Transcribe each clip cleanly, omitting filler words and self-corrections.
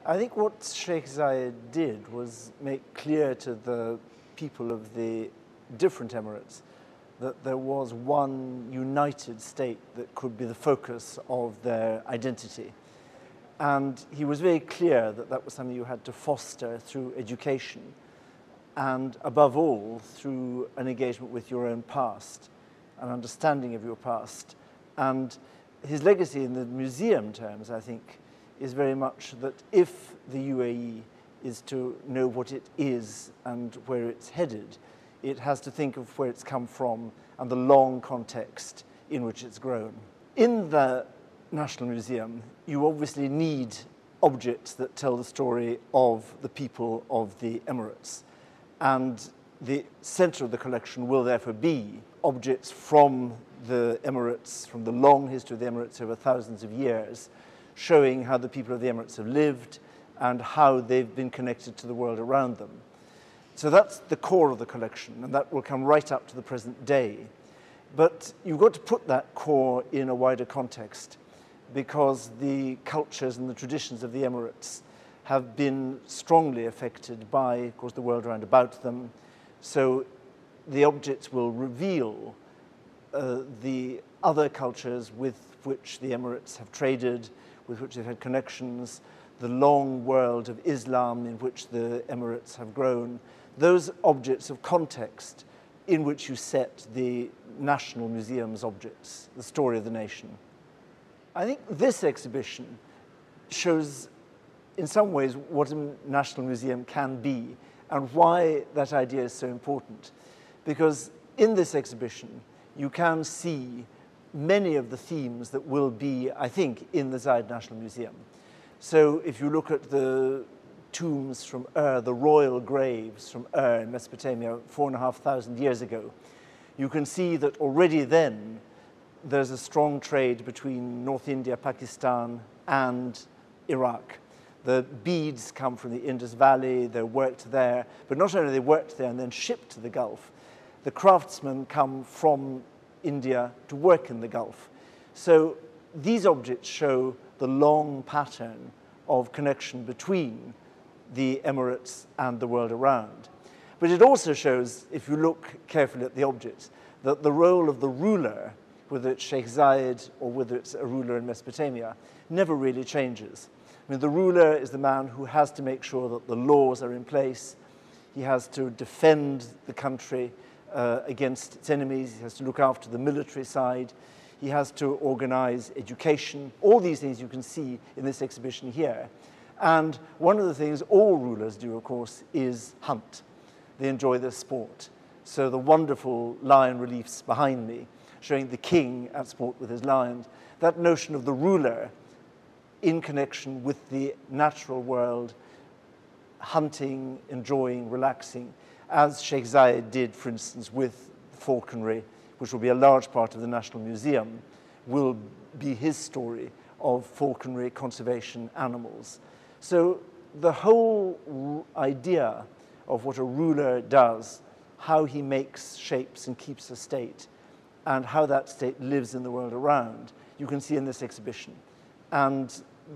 I think what Sheikh Zayed did was make clear to the people of the different emirates that there was one united state that could be the focus of their identity. And he was very clear that that was something you had to foster through education and, above all, through an engagement with your own past, an understanding of your past. And his legacy in the museum terms, I think, is very much that if the UAE is to know what it is and where it's headed, it has to think of where it's come from and the long context in which it's grown. In the National Museum, you obviously need objects that tell the story of the people of the Emirates. And the center of the collection will therefore be objects from the Emirates, from the long history of the Emirates over thousands of years, showing how the people of the Emirates have lived and how they've been connected to the world around them. So that's the core of the collection, and that will come right up to the present day. But you've got to put that core in a wider context, because the cultures and the traditions of the Emirates have been strongly affected by, of course, the world around about them. So the objects will reveal the other cultures with which the Emirates have traded, with which they've had connections, the long world of Islam in which the Emirates have grown, those objects of context in which you set the National Museum's objects, the story of the nation. I think this exhibition shows in some ways what a National Museum can be and why that idea is so important. Because in this exhibition, you can see many of the themes that will be, I think, in the Zayed National Museum. So if you look at the tombs from the royal graves from in Mesopotamia 4,500 years ago, you can see that already then there's a strong trade between North India, Pakistan, and Iraq. The beads come from the Indus Valley, they're worked there, but not only are they worked there and then shipped to the Gulf, the craftsmen come from India to work in the Gulf. So these objects show the long pattern of connection between the Emirates and the world around. But it also shows, if you look carefully at the objects, that the role of the ruler, whether it's Sheikh Zayed or whether it's a ruler in Mesopotamia, never really changes. I mean, the ruler is the man who has to make sure that the laws are in place. He has to defend the country against its enemies. He has to look after the military side. He has to organize education. All these things you can see in this exhibition here. And one of the things all rulers do, of course, is hunt. They enjoy their sport. So the wonderful lion reliefs behind me, showing the king at sport with his lions, that notion of the ruler in connection with the natural world, hunting, enjoying, relaxing, as Sheikh Zayed did, for instance, with falconry, which will be a large part of the National Museum, will be his story of falconry, conservation, animals. So the whole idea of what a ruler does, how he makes shapes and keeps a state, and how that state lives in the world around, you can see in this exhibition. And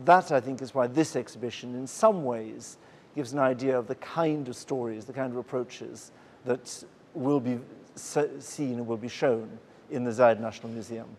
that, I think, is why this exhibition, in some ways, gives an idea of the kind of stories, the kind of approaches that will be seen and will be shown in the Zayed National Museum.